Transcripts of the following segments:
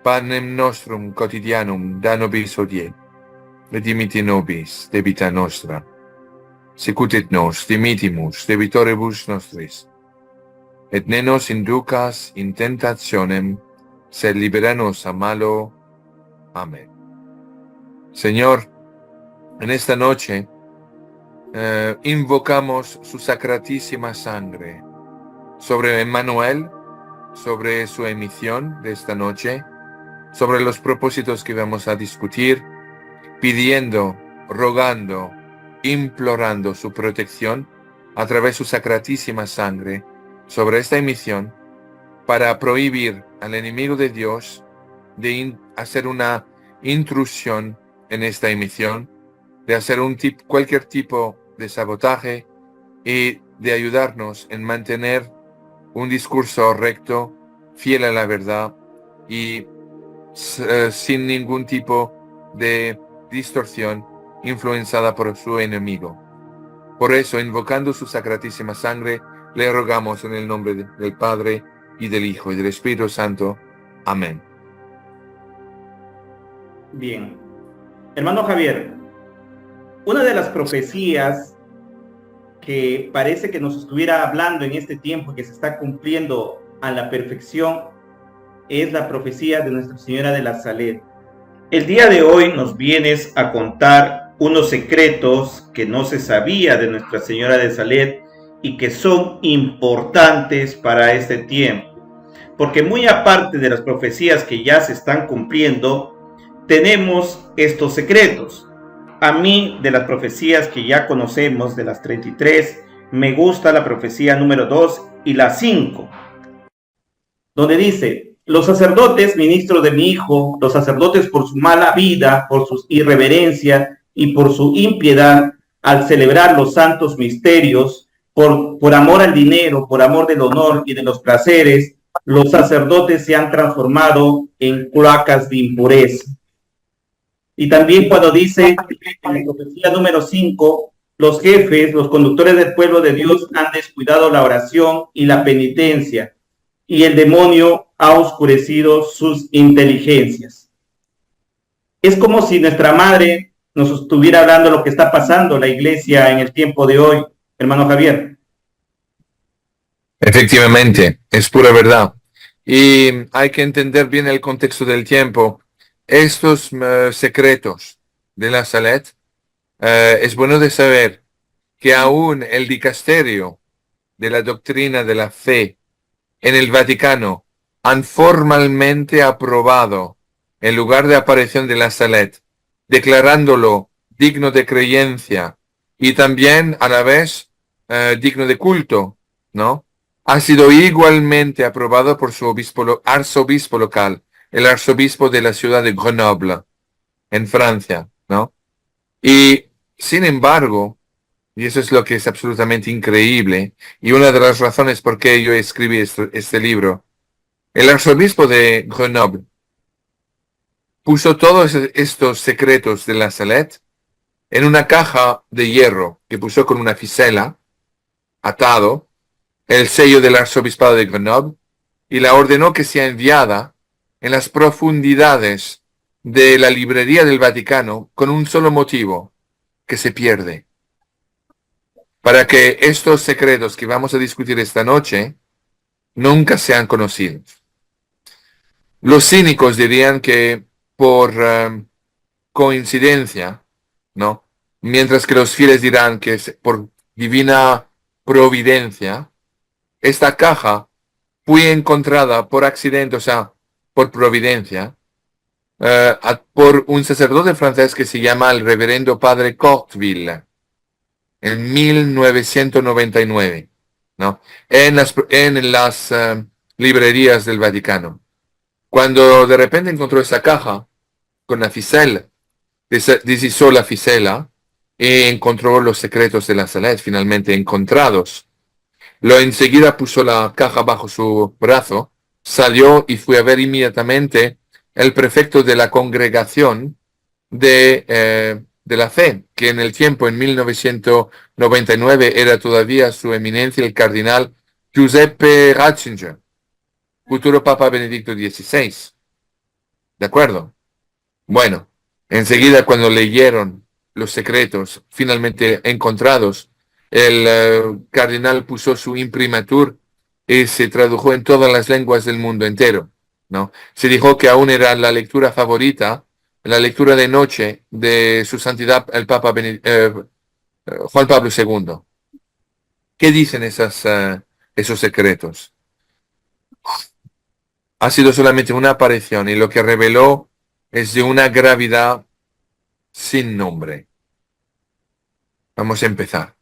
panem nostrum quotidianum da nobis hodie, et dimitti nobis debita nostra, sicut et nos dimittimus debitoribus nostris, et ne nos inducas in tentationem, sed libera nos a malo. Amén. Señor, en esta noche invocamos su sacratísima sangre sobre Emmanuel, sobre su emisión de esta noche, sobre los propósitos que vamos a discutir, pidiendo, rogando, implorando su protección a través de su sacratísima sangre sobre esta emisión, para prohibir al enemigo de Dios de hacer una intrusión en esta emisión, de hacer cualquier tipo de sabotaje y de ayudarnos en mantener un discurso recto, fiel a la verdad y sin ningún tipo de distorsión influenciada por su enemigo. Por eso, invocando su sacratísima sangre, le rogamos en el nombre del Padre, y del Hijo, y del Espíritu Santo. Amén. Bien. Hermano Javier, una de las profecías que parece que nos estuviera hablando en este tiempo, que se está cumpliendo a la perfección, es la profecía de Nuestra Señora de la Salette. El día de hoy nos vienes a contar unos secretos que no se sabía de Nuestra Señora de Salette y que son importantes para este tiempo, porque muy aparte de las profecías que ya se están cumpliendo, tenemos estos secretos. A mí, de las profecías que ya conocemos, de las 33, me gusta la profecía número 2 y la 5, donde dice: los sacerdotes, ministros de mi Hijo, los sacerdotes por su mala vida, por su irreverencia y por su impiedad, al celebrar los santos misterios, por amor al dinero, por amor del honor y de los placeres, los sacerdotes se han transformado en cloacas de impureza. Y también cuando dice en la profecía número 5, los jefes, los conductores del pueblo de Dios han descuidado la oración y la penitencia, y el demonio ha oscurecido sus inteligencias. Es como si nuestra madre nos estuviera hablando de lo que está pasando la iglesia en el tiempo de hoy, hermano Javier. Efectivamente, es pura verdad. Y hay que entender bien el contexto del tiempo. Estos secretos de la Salette, es bueno de saber que aún el dicasterio de la doctrina de la fe en el Vaticano han formalmente aprobado el lugar de aparición de la Salette, declarándolo digno de creencia y también a la vez digno de culto, ¿no? Ha sido igualmente aprobado por su arzobispo local, el arzobispo de la ciudad de Grenoble, en Francia, ¿no? Y sin embargo, y eso es lo que es absolutamente increíble, y una de las razones por qué yo escribí este libro, el arzobispo de Grenoble puso todos estos secretos de la Salette en una caja de hierro que puso con una fisela, atado, el sello del arzobispado de Grenoble, y la ordenó que sea enviada en las profundidades de la librería del Vaticano con un solo motivo: que se pierde. Para que estos secretos que vamos a discutir esta noche nunca sean conocidos. Los cínicos dirían que por coincidencia, ¿no? Mientras que los fieles dirán que es por divina providencia, esta caja fue encontrada por accidente, o sea, por providencia, por un sacerdote francés que se llama el reverendo padre Cortville, en 1999, ¿no? En las librerías del Vaticano. Cuando de repente encontró esa caja con la fisela, deshizo la fisela y encontró los secretos de la Salette finalmente encontrados. Lo enseguida puso la caja bajo su brazo, salió y fue a ver inmediatamente el prefecto de la congregación de la fe, que en el tiempo, en 1999, era todavía su eminencia el cardenal Giuseppe Ratzinger, futuro Papa Benedicto XVI. ¿De acuerdo? Bueno, enseguida cuando leyeron los secretos finalmente encontrados, el cardenal puso su imprimatur y se tradujo en todas las lenguas del mundo entero, ¿no? Se dijo que aún era la lectura favorita, la lectura de noche de su santidad el Papa Juan Pablo II. ¿Qué dicen esos secretos? Ha sido solamente una aparición y lo que reveló es de una gravedad sin nombre. Vamos a empezar.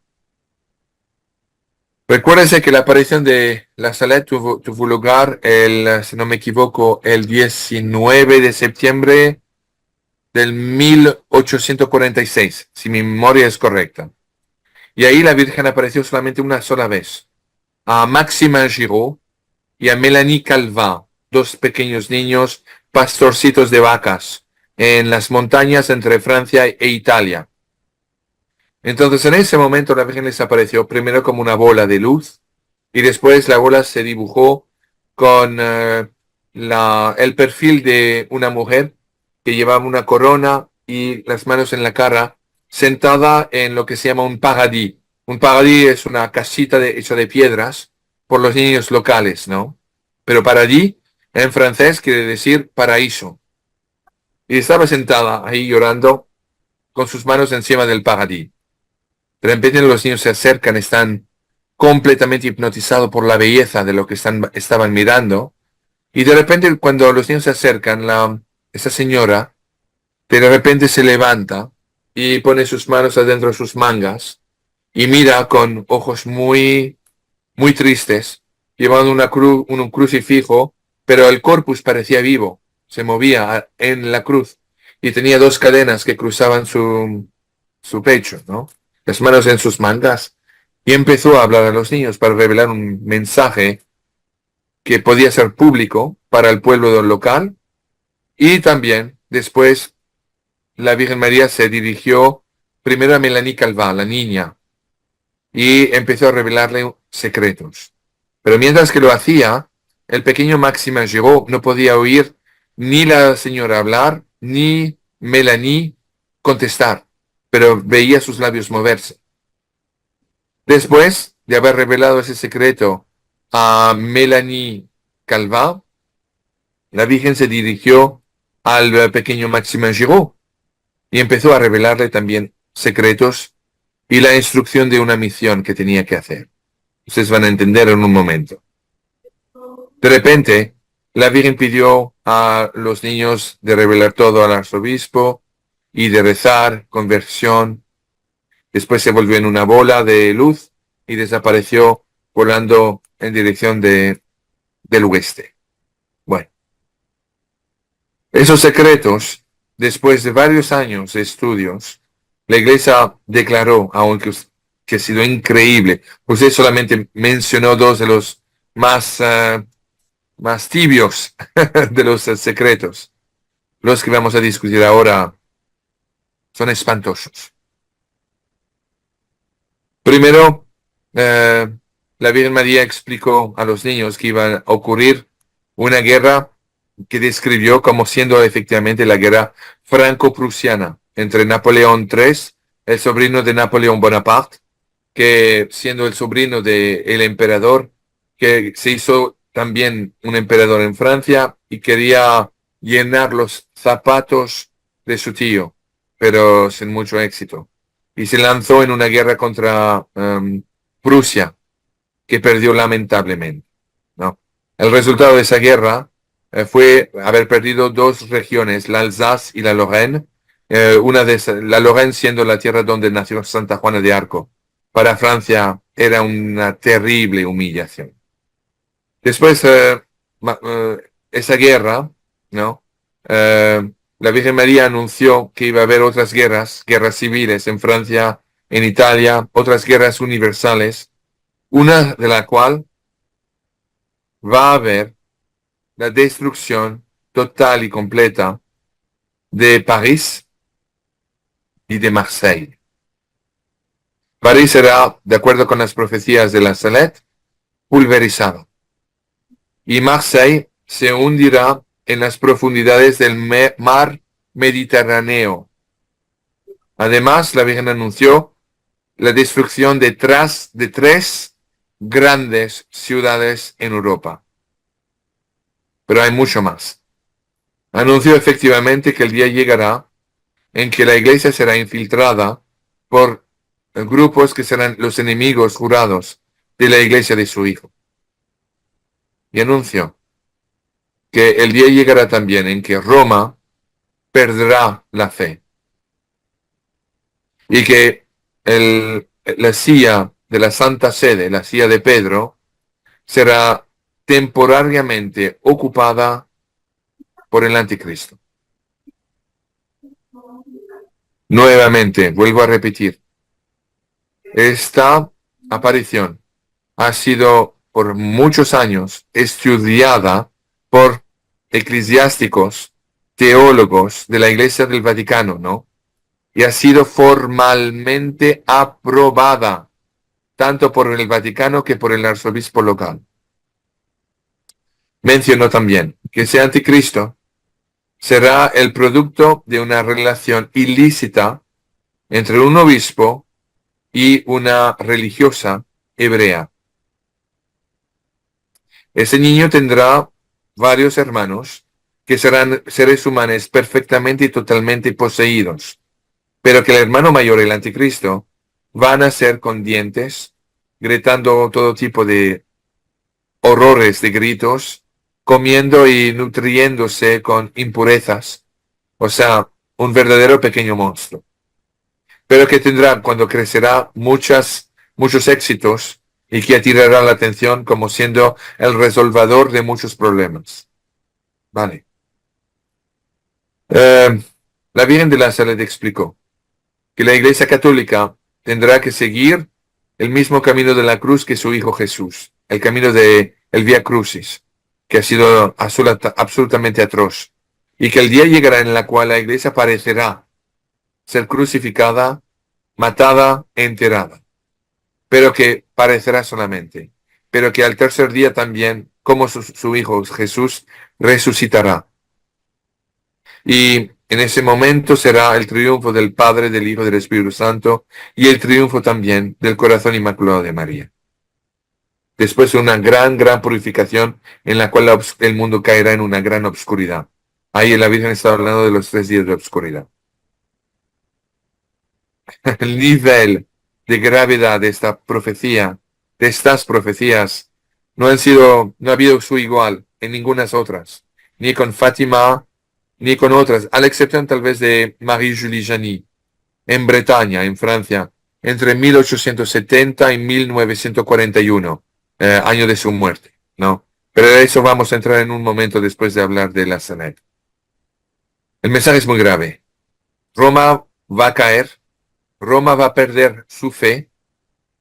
Recuérdense que la aparición de la Salette tuvo lugar, si no me equivoco, el 19 de septiembre del 1846, si mi memoria es correcta. Y ahí la Virgen apareció solamente una sola vez. A Maximin Giraud y a Mélanie Calvin, dos pequeños niños pastorcitos de vacas en las montañas entre Francia e Italia. Entonces en ese momento la Virgen les apareció primero como una bola de luz y después la bola se dibujó con el perfil de una mujer que llevaba una corona y las manos en la cara, sentada en lo que se llama un paradis. Un paradis es una casita hecha de piedras por los niños locales, ¿no? Pero paradis en francés quiere decir paraíso. Y estaba sentada ahí llorando con sus manos encima del paradis. De repente los niños se acercan, están completamente hipnotizados por la belleza de lo que estaban mirando. Y de repente cuando los niños se acercan, esa señora de repente se levanta y pone sus manos adentro de sus mangas y mira con ojos muy, muy tristes, llevando un crucifijo, pero el corpus parecía vivo, se movía en la cruz y tenía dos cadenas que cruzaban su pecho, ¿no? Las manos en sus mangas, y empezó a hablar a los niños para revelar un mensaje que podía ser público para el pueblo local, y también después la Virgen María se dirigió primero a Mélanie Calvin, la niña, y empezó a revelarle secretos. Pero mientras que lo hacía, el pequeño Maximin Giraud no podía oír ni la señora hablar, ni Mélanie contestar, pero veía sus labios moverse. Después de haber revelado ese secreto a Mélanie Calvin, la Virgen se dirigió al pequeño Maximin Giraud y empezó a revelarle también secretos y la instrucción de una misión que tenía que hacer. Ustedes van a entender en un momento. De repente, la Virgen pidió a los niños de revelar todo al arzobispo y de rezar, conversión. Después se volvió en una bola de luz y desapareció volando en dirección del oeste. Bueno, esos secretos, después de varios años de estudios, la Iglesia declaró, aunque que ha sido increíble, usted solamente mencionó dos de los más tibios de los secretos. Los que vamos a discutir ahora son espantosos. Primero, la Virgen María explicó a los niños que iba a ocurrir una guerra que describió como siendo efectivamente la guerra franco-prusiana entre Napoleón III, el sobrino de Napoleón Bonaparte, que siendo el sobrino del emperador, que se hizo también un emperador en Francia y quería llenar los zapatos de su tío, pero sin mucho éxito. Y se lanzó en una guerra contra Prusia, que perdió lamentablemente, ¿no? El resultado de esa guerra fue haber perdido dos regiones, la Alsace y la Lorraine, la Lorraine siendo la tierra donde nació Santa Juana de Arco. Para Francia era una terrible humillación. Después, esa guerra, ¿no? La Virgen María anunció que iba a haber otras guerras civiles en Francia, en Italia, otras guerras universales, una de la cual va a haber la destrucción total y completa de París y de Marsella. París será, de acuerdo con las profecías de la Salette, pulverizado. Y Marsella se hundirá en las profundidades del mar Mediterráneo. Además, la Virgen anunció la destrucción de tres grandes ciudades en Europa. Pero hay mucho más. Anunció efectivamente que el día llegará en que la Iglesia será infiltrada por grupos que serán los enemigos jurados de la Iglesia de su Hijo. Y anunció que el día llegará también en que Roma perderá la fe y que la silla de la Santa Sede, la silla de Pedro, será temporariamente ocupada por el anticristo. Nuevamente, vuelvo a repetir, esta aparición ha sido por muchos años estudiada por eclesiásticos, teólogos de la Iglesia del Vaticano, ¿no? Y ha sido formalmente aprobada, tanto por el Vaticano que por el arzobispo local. Mencionó también que ese anticristo será el producto de una relación ilícita entre un obispo y una religiosa hebrea. Ese niño tendrá varios hermanos que serán seres humanos perfectamente y totalmente poseídos, pero que el hermano mayor, el anticristo, van a ser con dientes, gritando todo tipo de horrores de gritos, comiendo y nutriéndose con impurezas, o sea, un verdadero pequeño monstruo. Pero que tendrá, cuando crecerá, muchos éxitos y que atirará la atención como siendo el resolvedor de muchos problemas. Vale. La Virgen de la Salud explicó que la Iglesia Católica tendrá que seguir el mismo camino de la cruz que su Hijo Jesús, el camino de el Vía Crucis, que ha sido absolutamente atroz, y que el día llegará en el cual la Iglesia parecerá ser crucificada, matada, enterrada, pero que parecerá solamente, pero que al tercer día también, como su Hijo Jesús, resucitará. Y en ese momento será el triunfo del Padre, del Hijo y del Espíritu Santo, y el triunfo también del corazón inmaculado de María. Después de una gran purificación en la cual el mundo caerá en una gran obscuridad. Ahí la Virgen está hablando de los 3 días de obscuridad. El nivel de gravedad de esta profecía, de estas profecías, no ha habido su igual en ninguna otras, ni con Fátima, ni con otras, a la excepción tal vez de Marie-Julie Janis, en Bretaña, en Francia, entre 1870 y 1941, año de su muerte, ¿no? Pero de eso vamos a entrar en un momento después de hablar de la Sanet. El mensaje es muy grave. Roma va a caer, Roma va a perder su fe,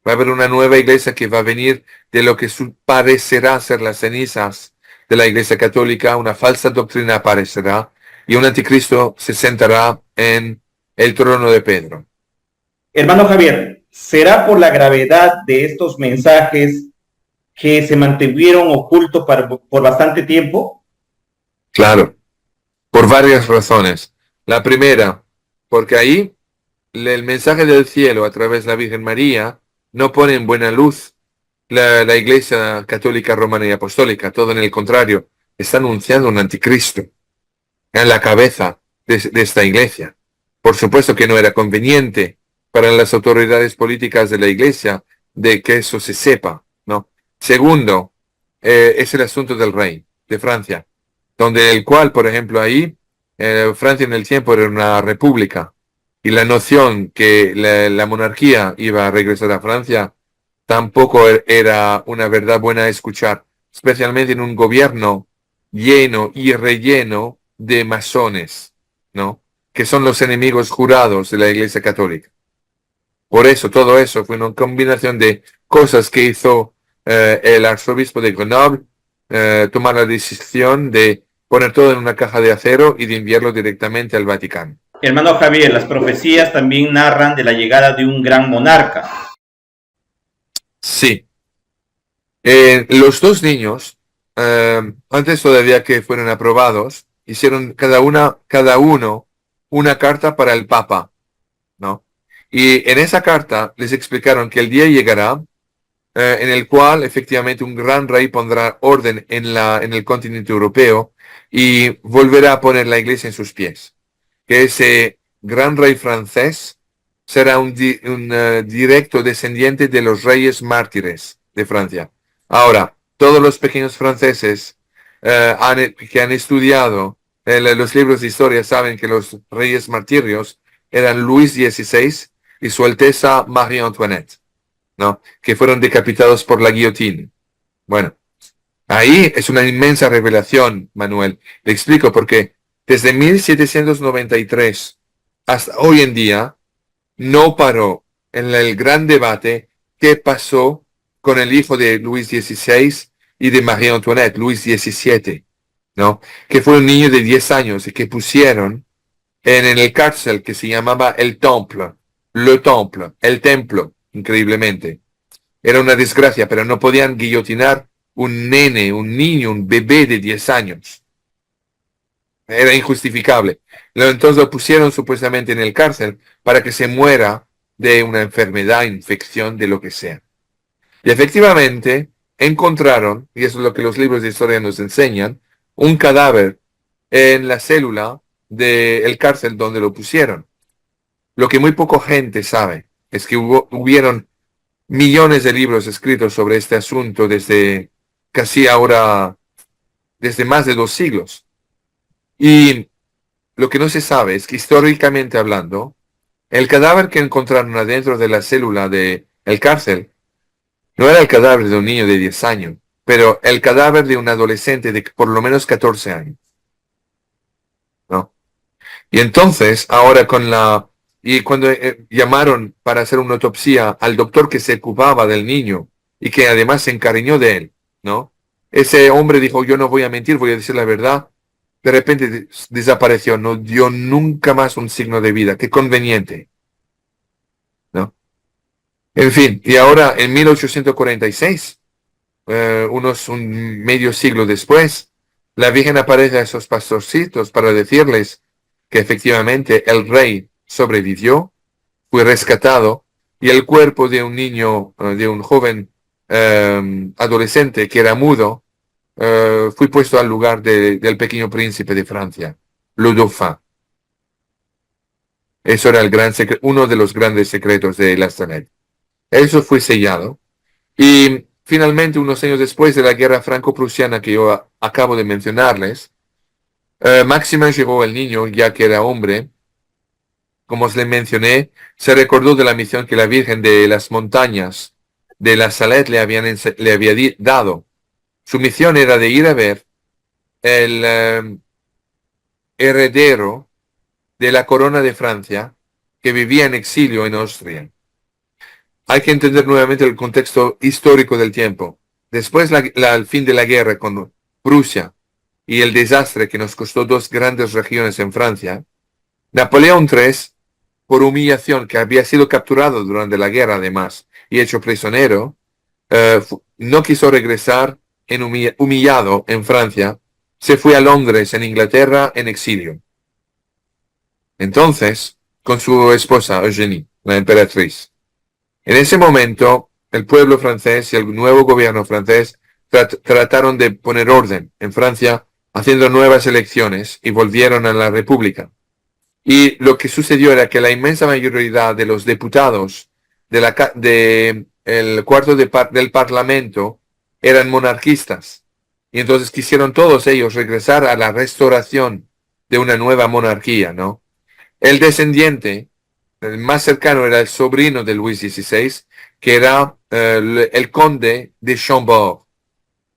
va a haber una nueva iglesia que va a venir de lo que parecerá ser las cenizas de la Iglesia Católica, una falsa doctrina aparecerá, y un anticristo se sentará en el trono de Pedro. Hermano Javier, ¿será por la gravedad de estos mensajes que se mantuvieron ocultos por bastante tiempo? Claro, por varias razones. La primera, porque ahí el mensaje del cielo a través de la Virgen María no pone en buena luz la Iglesia Católica Romana y Apostólica, todo en el contrario, está anunciando un anticristo en la cabeza de esta iglesia. Por supuesto que no era conveniente para las autoridades políticas de la iglesia de que eso se sepa, ¿no? Segundo, es el asunto del rey de Francia, donde el cual, por ejemplo, ahí, Francia en el tiempo era una república, y la noción que la monarquía iba a regresar a Francia tampoco era una verdad buena a escuchar, especialmente en un gobierno lleno y relleno de masones, ¿no? Que son los enemigos jurados de la Iglesia Católica. Por eso, todo eso fue una combinación de cosas que hizo el arzobispo de Grenoble, tomar la decisión de poner todo en una caja de acero y de enviarlo directamente al Vaticano. Hermano Javier, las profecías también narran de la llegada de un gran monarca. Sí. Los dos niños antes todavía que fueron aprobados, hicieron cada uno una carta para el Papa, ¿no? Y en esa carta les explicaron que el día llegará en el cual efectivamente un gran rey pondrá orden en el continente europeo y volverá a poner la iglesia en sus pies. Que ese gran rey francés será un directo descendiente de los reyes mártires de Francia. Ahora, todos los pequeños franceses que han estudiado los libros de historia saben que los reyes martirios eran Luis XVI y su Alteza Marie Antoinette, ¿no? Que fueron decapitados por la guillotina. Bueno, ahí es una inmensa revelación, Manuel. Le explico porque desde 1793 hasta hoy en día no paró en el gran debate qué pasó con el hijo de Luis XVI y de Marie Antoinette, Luis XVII, ¿no? Que fue un niño de 10 años y que pusieron en el cárcel que se llamaba el templo, increíblemente. Era una desgracia, pero no podían guillotinar un nene, un niño, un bebé de 10 años. Era injustificable. Entonces lo pusieron supuestamente en el cárcel para que se muera de una enfermedad, infección, de lo que sea. Y efectivamente encontraron, y eso es lo que los libros de historia nos enseñan, un cadáver en la célula del cárcel donde lo pusieron. Lo que muy poca gente sabe es que hubieron millones de libros escritos sobre este asunto desde casi ahora, desde más de 2 siglos. Y lo que no se sabe es que históricamente hablando, el cadáver que encontraron adentro de la célula del cárcel no era el cadáver de un niño de 10 años, pero el cadáver de un adolescente de por lo menos 14 años, ¿no? Y entonces, ahora y cuando llamaron para hacer una autopsia al doctor que se ocupaba del niño y que además se encariñó de él, ¿no? Ese hombre dijo, yo no voy a mentir, voy a decir la verdad. De repente desapareció, no dio nunca más un signo de vida. Qué conveniente, ¿no? En fin, y ahora en 1846, un medio siglo después, la Virgen aparece a esos pastorcitos para decirles que efectivamente el rey sobrevivió, fue rescatado y el cuerpo de un niño, de un joven adolescente que era mudo, fue puesto al lugar del pequeño príncipe de Francia, le Dauphin. Eso era uno de los grandes secretos de la Sanet. Eso fue sellado. Y finalmente, unos años después de la guerra franco-prusiana que yo acabo de mencionarles, Máxima llevó el niño, ya que era hombre. Como os le mencioné, se recordó de la misión que la Virgen de las Montañas de la Salette le había dado. Su misión era de ir a ver el heredero de la corona de Francia que vivía en exilio en Austria. Hay que entender nuevamente el contexto histórico del tiempo. Después al fin de la guerra con Prusia y el desastre que nos costó 2 grandes regiones en Francia, Napoleón III, por humillación, que había sido capturado durante la guerra además y hecho prisionero, no quiso regresar humillado en Francia, se fue a Londres, en Inglaterra, en exilio. Entonces, con su esposa Eugénie, la emperatriz. En ese momento, el pueblo francés y el nuevo gobierno francés trataron de poner orden en Francia, haciendo nuevas elecciones y volvieron a la República. Y lo que sucedió era que la inmensa mayoría de los diputados el cuarto del Parlamento eran monarquistas. Y entonces quisieron todos ellos regresar a la restauración de una nueva monarquía, ¿no? El descendiente, el más cercano, era el sobrino de Luis XVI, que era el conde de Chambord,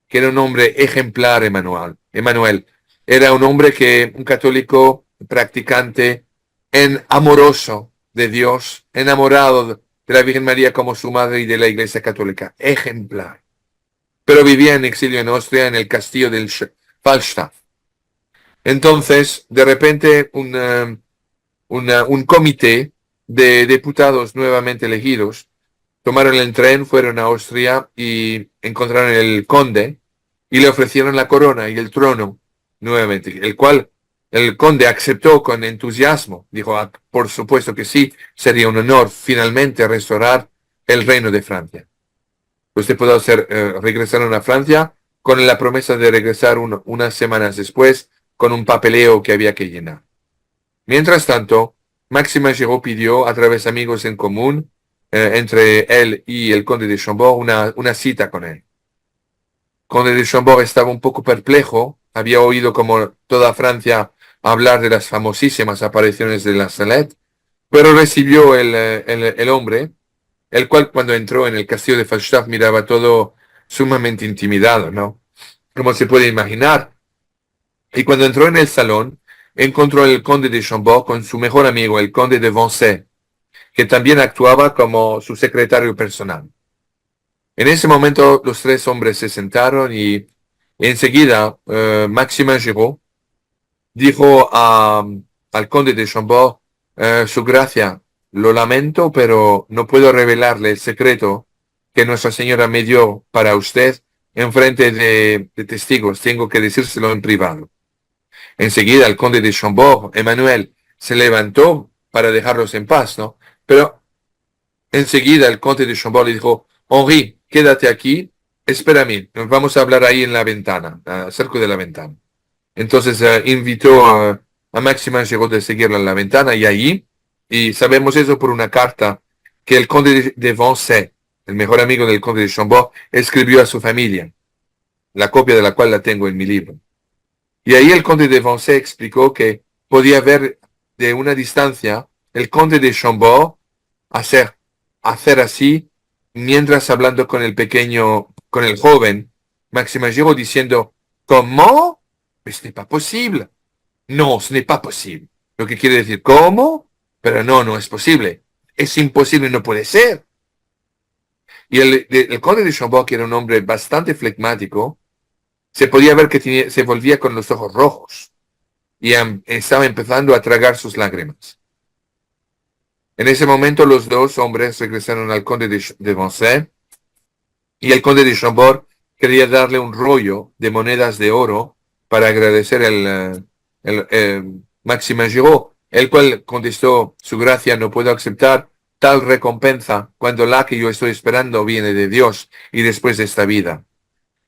que era un hombre ejemplar, Emmanuel. Era un católico practicante, amoroso de Dios, enamorado de la Virgen María como su madre y de la Iglesia Católica, ejemplar. Pero vivía en exilio en Austria, en el castillo del Falstaff. Entonces, de repente, un comité de diputados nuevamente elegidos tomaron el tren, fueron a Austria y encontraron el conde y le ofrecieron la corona y el trono nuevamente, el cual el conde aceptó con entusiasmo. Dijo, "Ah, por supuesto que sí, sería un honor finalmente restaurar el reino de Francia. Usted puede regresar a Francia con la promesa de regresar unas semanas después con un papeleo que había que llenar. Mientras tanto, Maxime Giraud pidió a través de amigos en común entre él y el conde de Chambord una cita con él. Conde de Chambord estaba un poco perplejo, había oído como toda Francia hablar de las famosísimas apariciones de la Salette, pero recibió el hombre, el cual cuando entró en el castillo de Falstaff miraba todo sumamente intimidado, ¿no? Como se puede imaginar. Y cuando entró en el salón, encontró al conde de Chambord con su mejor amigo, el conde de Vincennes, que también actuaba como su secretario personal. En ese momento los tres hombres se sentaron y enseguida Maximin Giraud dijo al conde de Chambord, su gracia, lo lamento, pero no puedo revelarle el secreto que Nuestra Señora me dio para usted en frente de testigos. Tengo que decírselo en privado. Enseguida el conde de Chambord, Emmanuel, se levantó para dejarlos en paz, ¿no? Pero enseguida el conde de Chambord le dijo, Henri, quédate aquí, espérame, vamos a hablar ahí en la ventana, cerca de la ventana. Entonces invitó a Maximin Giraud de seguirla en la ventana y allí, y sabemos eso por una carta que el conde de Vincennes, el mejor amigo del conde de Chambord, escribió a su familia, la copia de la cual la tengo en mi libro. Y ahí el conde de Vincennes explicó que podía ver de una distancia el conde de Chambord hacer así, mientras hablando con el pequeño, con el joven, Maximin Giraud diciendo, ¿cómo? Ce n'est pas posible. No, ce n'est pas posible. Lo que quiere decir, ¿cómo? Pero no, no es posible. Es imposible, no puede ser. Y el conde de Chambord, que era un hombre bastante flegmático, se podía ver que se volvía con los ojos rojos y estaba empezando a tragar sus lágrimas. En ese momento los dos hombres regresaron al conde de Vincennes y el conde de Chambord quería darle un rollo de monedas de oro para agradecer el Maximin Giraud, el cual contestó, su gracia, no puedo aceptar tal recompensa cuando la que yo estoy esperando viene de Dios y después de esta vida.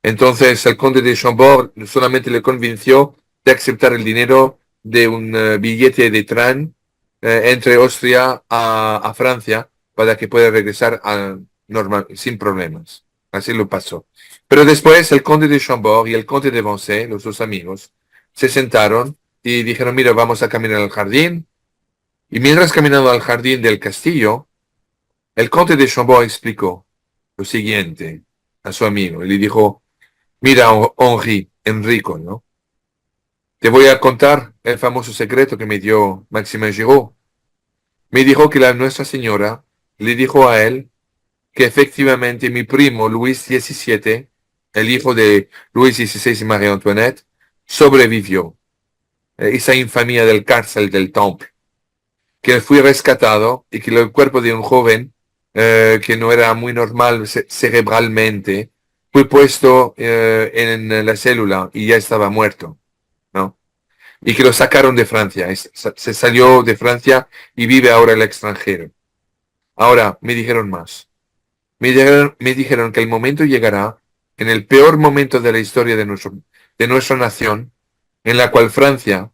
Entonces el conde de Chambord solamente le convenció de aceptar el dinero de un billete de tren entre Austria a Francia para que pueda regresar sin problemas. Así lo pasó. Pero después el conde de Chambord y el conde de Vincennes, los dos amigos, se sentaron y dijeron, mira, vamos a caminar al jardín. Y mientras caminando al jardín del castillo, el conde de Chambord explicó lo siguiente a su amigo. Y le dijo, mira, Enrico, ¿no? Te voy a contar el famoso secreto que me dio Maximin Giraud. Me dijo que la Nuestra Señora le dijo a él que efectivamente mi primo Luis XVII, el hijo de Luis XVI y María Antoinette, sobrevivió esa infamia del cárcel del Temple, que fui rescatado y que el cuerpo de un joven que no era muy normal cerebralmente fue puesto en la célula y ya estaba muerto, ¿no? Y que lo sacaron de Francia, se salió de Francia y vive ahora en el extranjero. Ahora, me dijeron más. Me dijeron que el momento llegará, en el peor momento de la historia de nuestra nación, en la cual Francia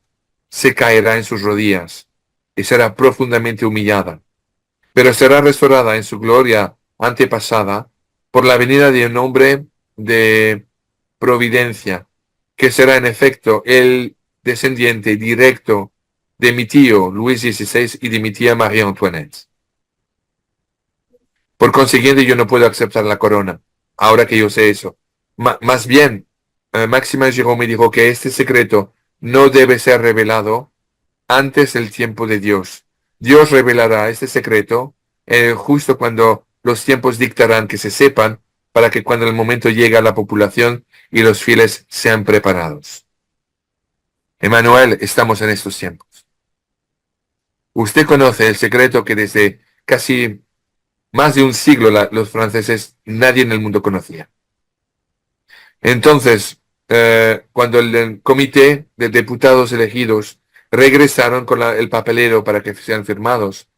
se caerá en sus rodillas y será profundamente humillada, pero será restaurada en su gloria antepasada por la venida de un hombre de providencia, que será en efecto el descendiente directo de mi tío Luis XVI y de mi tía María Antoinette. Por consiguiente, yo no puedo aceptar la corona, ahora que yo sé eso. Más bien, Maximin Giraud me dijo que este secreto no debe ser revelado antes del tiempo de Dios. Dios revelará este secreto justo cuando los tiempos dictarán que se sepan para que cuando el momento llegue a la población y los fieles sean preparados. Emmanuel, estamos en estos tiempos. Usted conoce el secreto que desde casi más de un siglo los franceses, nadie en el mundo conocía. Entonces, cuando el comité de diputados elegidos regresaron con el papelero para que sean firmados,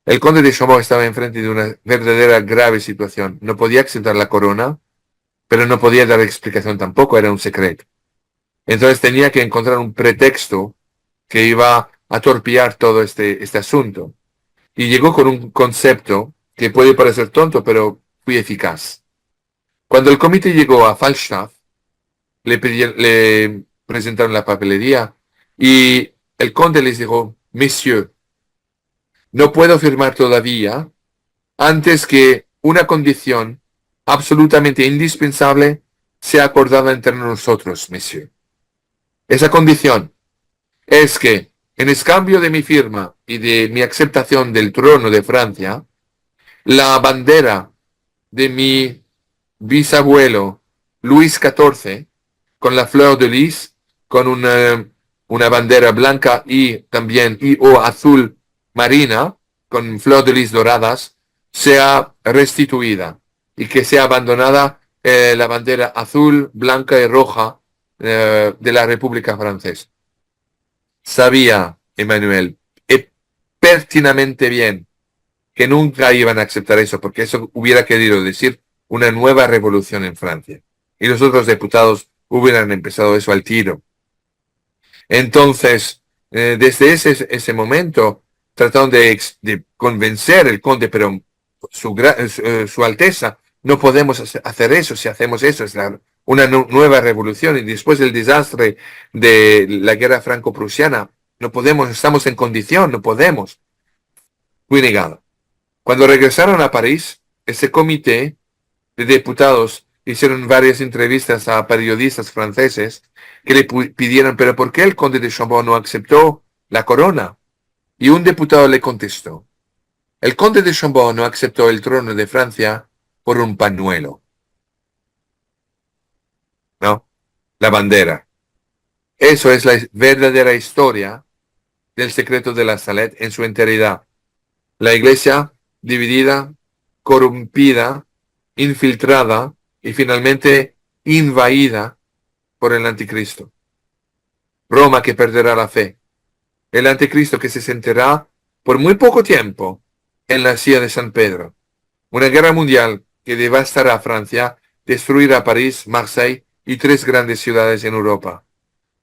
el conde de Chambord estaba enfrente de una verdadera grave situación. No podía aceptar la corona, pero no podía dar explicación tampoco, era un secreto. Entonces tenía que encontrar un pretexto que iba a torpear todo este asunto. Y llegó con un concepto que puede parecer tonto, pero muy eficaz. Cuando el comité llegó a Falstaff, le presentaron la papelería y el conde les dijo: Messieurs, no puedo firmar todavía antes que una condición absolutamente indispensable sea acordada entre nosotros, Messieurs. Esa condición es que, en cambio de mi firma y de mi aceptación del trono de Francia, la bandera de mi bisabuelo Luis XIV, con la fleur de lis, con una bandera blanca y también o azul marina, con fleur de lis doradas, sea restituida y que sea abandonada la bandera azul, blanca y roja de la República Francesa. Sabía Emmanuel pertinentemente bien que nunca iban a aceptar eso, porque eso hubiera querido decir una nueva revolución en Francia. Y los otros diputados hubieran empezado eso al tiro. Entonces, desde ese momento, trataron de convencer al conde, pero su Alteza, no podemos hacer eso. Si hacemos eso, es una nueva revolución. Y después del desastre de la guerra franco-prusiana, no podemos, estamos en condición, no podemos. Fui negado. Cuando regresaron a París, ese comité de diputados hicieron varias entrevistas a periodistas franceses que le pidieron: ¿pero por qué el conde de Chambord no aceptó la corona? Y un diputado le contestó: el conde de Chambord no aceptó el trono de Francia por un pañuelo. ¿No? La bandera. Eso es la verdadera historia del secreto de la Salette en su enteridad. La iglesia dividida, corrompida, infiltrada y finalmente invadida por el anticristo. Roma que perderá la fe. El anticristo que se sentará por muy poco tiempo en la silla de San Pedro. Una guerra mundial que devastará Francia, destruirá París, Marseille y 3 grandes ciudades en Europa.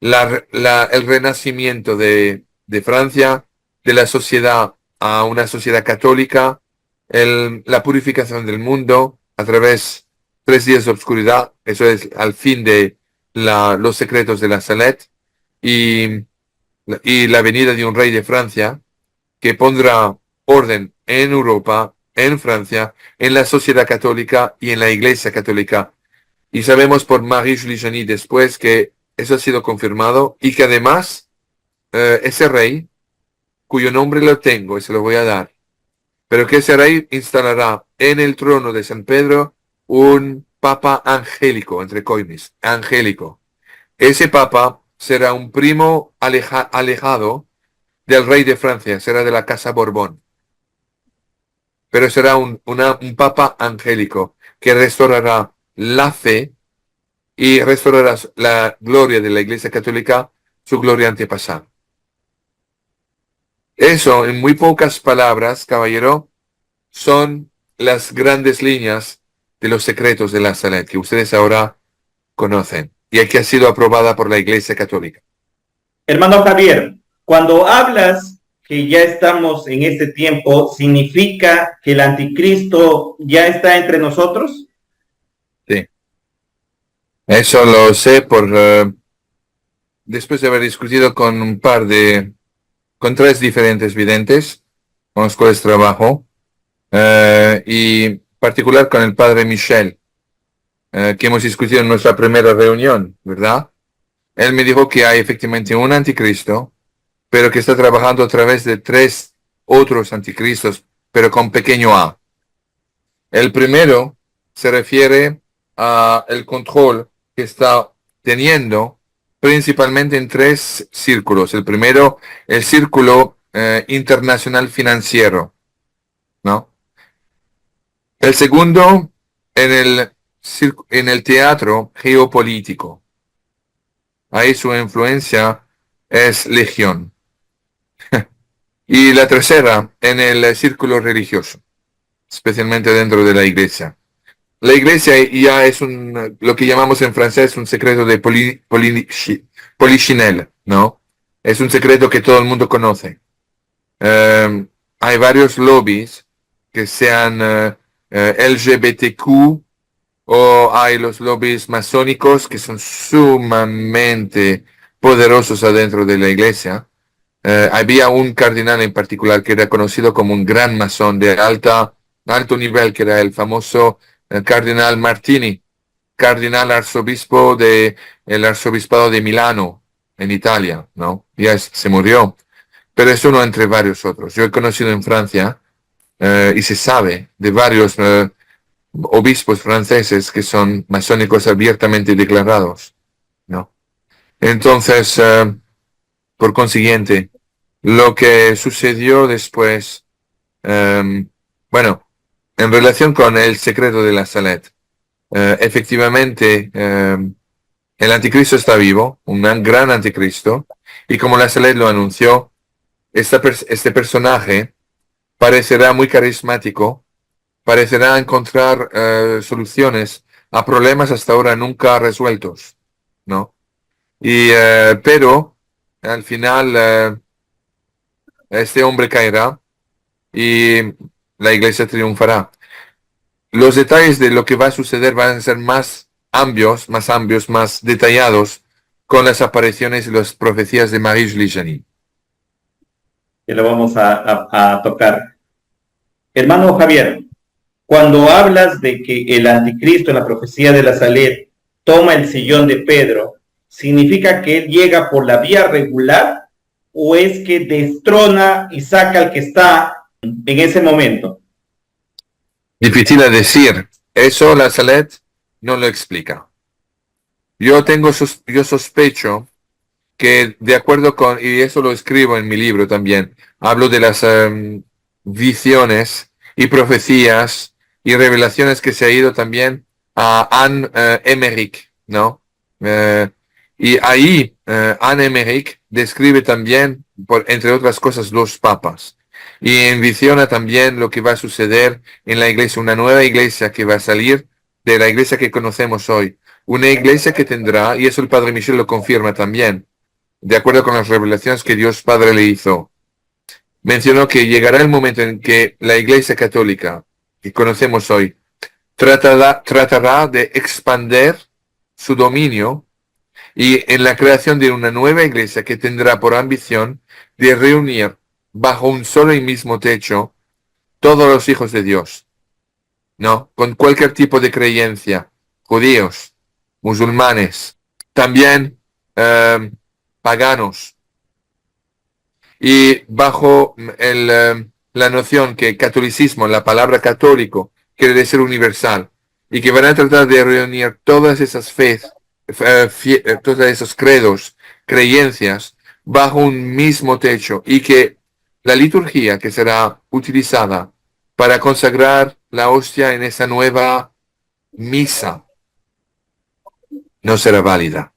El renacimiento de Francia, de la sociedad a una sociedad católica, la purificación del mundo a través de 3 días de oscuridad, eso es al fin de los secretos de la Salette, y la venida de un rey de Francia que pondrá orden en Europa, en Francia, en la sociedad católica y en la iglesia católica. Y sabemos por Marie-Julie Janis después que eso ha sido confirmado y que además ese rey, cuyo nombre lo tengo y se lo voy a dar, pero que ese rey instalará en el trono de San Pedro un papa angélico, entre coimis, angélico. Ese papa será un primo alejado del rey de Francia, será de la casa Borbón. Pero será un papa angélico que restaurará la fe y restaurará la gloria de la Iglesia Católica, su gloria antepasada. Eso, en muy pocas palabras, caballero, son las grandes líneas de los secretos de la Salette que ustedes ahora conocen y que ha sido aprobada por la Iglesia Católica. Hermano Javier, cuando hablas que ya estamos en este tiempo, ¿significa que el anticristo ya está entre nosotros? Sí. Eso lo sé después de haber discutido con con 3 diferentes videntes con los cuales trabajo, y en particular con el padre Michel, que hemos discutido en nuestra primera reunión, ¿verdad? Él me dijo que hay efectivamente un anticristo, pero que está trabajando a través de 3 otros anticristos, pero con pequeño a. El primero se refiere al control que está teniendo principalmente en 3 círculos. El primero, el círculo internacional financiero, ¿no? El segundo, en el en el teatro geopolítico. Ahí su influencia es legión. Y la tercera, en el círculo religioso, especialmente dentro de la iglesia. La iglesia ya es lo que llamamos en francés un secreto de polichinelle, ¿no? Es un secreto que todo el mundo conoce. Hay varios lobbies que sean LGBTQ o hay los lobbies masónicos que son sumamente poderosos adentro de la iglesia. Había un cardenal en particular que era conocido como un gran masón de alto nivel, que era el famoso cardenal Martini, cardenal arzobispo el arzobispado de Milano, en Italia, ¿no? Ya se murió, pero es uno entre varios otros. Yo he conocido en Francia y se sabe de varios obispos franceses que son masónicos abiertamente declarados, ¿no? Entonces, por consiguiente, lo que sucedió después, bueno, en relación con el secreto de la Salette, efectivamente, el anticristo está vivo, un gran anticristo, y como la Salette lo anunció, este personaje parecerá muy carismático, parecerá encontrar soluciones a problemas hasta ahora nunca resueltos, ¿no? Pero al final este hombre caerá y la iglesia triunfará. Los detalles de lo que va a suceder van a ser más amplios, más detallados con las apariciones y las profecías de Marie-Julie Janin. Que lo vamos a tocar. Hermano Javier, cuando hablas de que el anticristo en la profecía de la Salette toma el sillón de Pedro, ¿significa que él llega por la vía regular o es que destrona y saca al que está en ese momento? Difícil de decir. Eso la Salette no lo explica. Yo sospecho que de acuerdo con, y eso lo escribo en mi libro también, hablo de las visiones y profecías y revelaciones que se ha ido también a Anne Emmerich, ¿no? Y ahí Anne Emmerich describe también, entre otras cosas, los papas. Y envisiona también lo que va a suceder en la iglesia, una nueva iglesia que va a salir de la iglesia que conocemos hoy. Una iglesia que tendrá, y eso el Padre Michel lo confirma también, de acuerdo con las revelaciones que Dios Padre le hizo, mencionó que llegará el momento en que la Iglesia Católica que conocemos hoy tratará de expandir su dominio y en la creación de una nueva iglesia que tendrá por ambición de reunir bajo un solo y mismo techo todos los hijos de Dios, ¿no? Con cualquier tipo de creencia, judíos, musulmanes, también paganos, y bajo la noción que catolicismo, la palabra católico, quiere decir universal, y que van a tratar de reunir todas esas fees, todos esos credos, creencias, bajo un mismo techo, y que la liturgia que será utilizada para consagrar la hostia en esa nueva misa no será válida.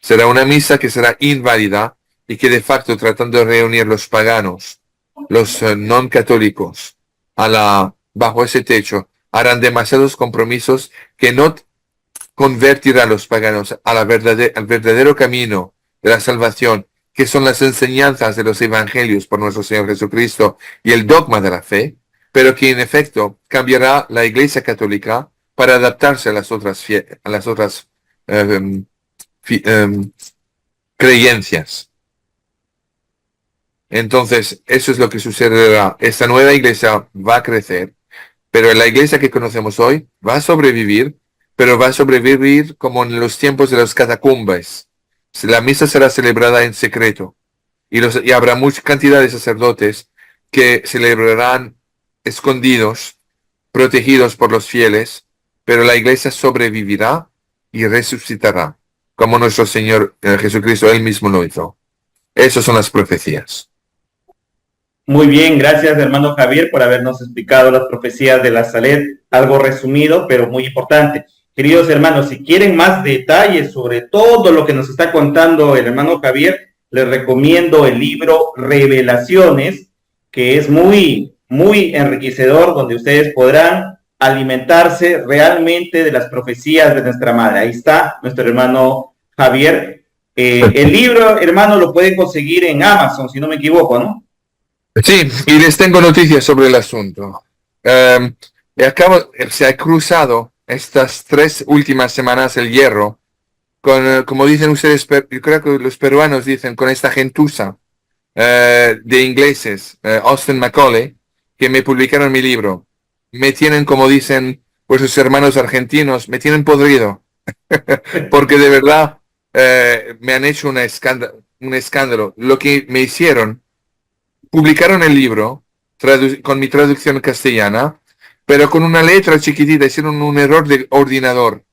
Será una misa que será inválida y que de facto, tratando de reunir los paganos, los no católicos, bajo ese techo, harán demasiados compromisos que no convertirán a los paganos al verdadero camino de la salvación, que son las enseñanzas de los evangelios por nuestro Señor Jesucristo y el dogma de la fe, pero que en efecto cambiará la Iglesia Católica para adaptarse a las otras creencias. Entonces, eso es lo que sucederá. Esta nueva iglesia va a crecer, pero la iglesia que conocemos hoy va a sobrevivir, pero va a sobrevivir como en los tiempos de los catacumbas. La misa será celebrada en secreto y habrá mucha cantidad de sacerdotes que celebrarán escondidos, protegidos por los fieles, pero la iglesia sobrevivirá y resucitará, como nuestro Señor Jesucristo, Él mismo lo hizo. Esas son las profecías. Muy bien, gracias hermano Javier por habernos explicado las profecías de la Salet, algo resumido, pero muy importante. Queridos hermanos, si quieren más detalles sobre todo lo que nos está contando el hermano Javier, les recomiendo el libro Revelaciones, que es muy enriquecedor, donde ustedes podrán alimentarse realmente de las profecías de nuestra madre. Ahí está nuestro hermano Javier. El libro, hermano, lo pueden conseguir en Amazon, si no me equivoco, ¿no? Sí, y les tengo noticias sobre el asunto. Se ha cruzado estas 3 últimas semanas el hierro con, como dicen ustedes, yo creo que los peruanos dicen, con esta gentuza de ingleses, Austin Macaulay, que me publicaron mi libro. Me tienen, como dicen vuestros hermanos argentinos, me tienen podrido, porque de verdad me han hecho un escándalo. Lo que me hicieron, publicaron el libro con mi traducción castellana, pero con una letra chiquitita, hicieron un error de ordinador,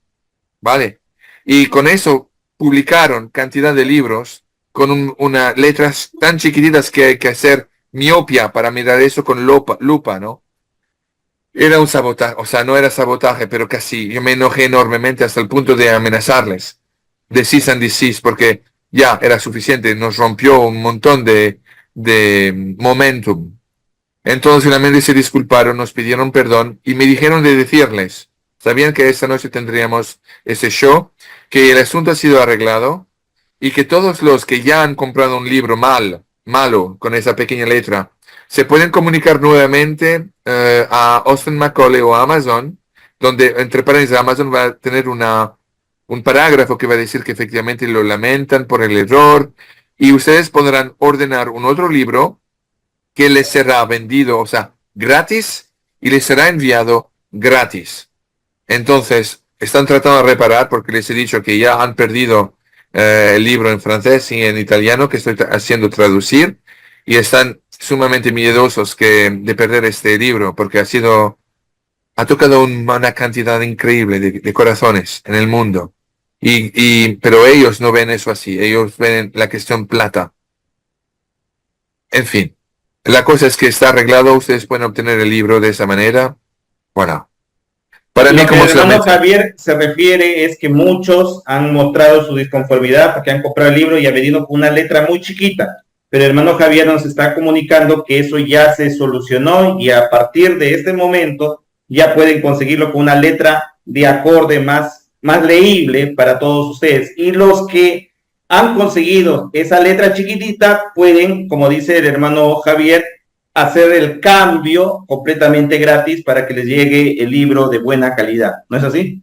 ¿vale? Y con eso publicaron cantidad de libros con unas letras tan chiquititas que hay que hacer miopia para mirar eso con lupa, ¿no? Era un sabotaje, o sea, no era sabotaje, pero casi. Yo me enojé enormemente hasta el punto de amenazarles de cease and desist, porque ya era suficiente, nos rompió un montón de momentum. Entonces finalmente se disculparon, nos pidieron perdón y me dijeron de decirles, sabían que esta noche tendríamos ese show, que el asunto ha sido arreglado y que todos los que ya han comprado un libro malo, con esa pequeña letra, se pueden comunicar nuevamente a Austin Macaulay o a Amazon, donde entre paréntesis Amazon va a tener un parágrafo que va a decir que efectivamente lo lamentan por el error y ustedes podrán ordenar un otro libro que les será vendido, o sea, gratis y les será enviado gratis. Entonces, están tratando de reparar porque les he dicho que ya han perdido el libro en francés y en italiano que estoy haciendo traducir y están sumamente miedosos de perder este libro porque ha tocado una cantidad increíble de corazones en el mundo. Pero ellos no ven eso así, ellos ven la cuestión plata. En fin, la cosa es que está arreglado, ustedes pueden obtener el libro de esa manera. Bueno, para mí Lo que como el hermano solamente... Javier se refiere es que muchos han mostrado su disconformidad porque han comprado el libro y ha venido con una letra muy chiquita. Pero el hermano Javier nos está comunicando que eso ya se solucionó y a partir de este momento ya pueden conseguirlo con una letra de acorde más leíble para todos ustedes. Y los que han conseguido esa letra chiquitita pueden, como dice el hermano Javier, hacer el cambio completamente gratis para que les llegue el libro de buena calidad. ¿No es así?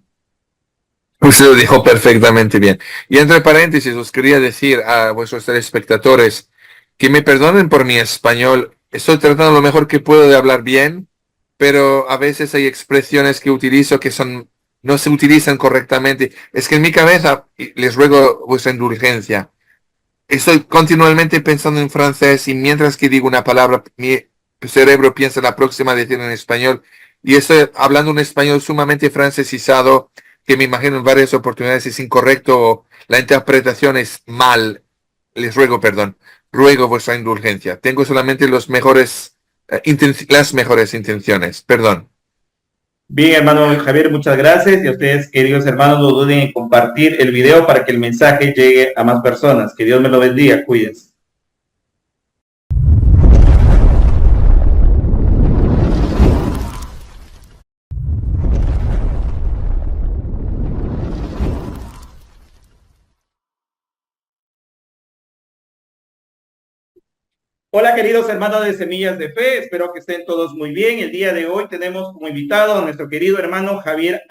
Usted lo dijo perfectamente bien. Y entre paréntesis, os quería decir a vuestros telespectadores que me perdonen por mi español. Estoy tratando lo mejor que puedo de hablar bien, pero a veces hay expresiones que utilizo que no se utilizan correctamente. Es que en mi cabeza, y les ruego vuestra indulgencia, estoy continuamente pensando en francés y mientras que digo una palabra, mi cerebro piensa la próxima a decir en español. Y estoy hablando un español sumamente francesizado que me imagino en varias oportunidades es incorrecto o la interpretación es mal. Les ruego perdón. Ruego vuestra indulgencia. Tengo solamente las mejores intenciones. Perdón. Bien, hermano Javier, muchas gracias. Y a ustedes, queridos hermanos, no duden en compartir el video para que el mensaje llegue a más personas. Que Dios me lo bendiga. Cuídense. Hola, queridos hermanos de Semillas de Fe. Espero que estén todos muy bien. El día de hoy tenemos como invitado a nuestro querido hermano Javier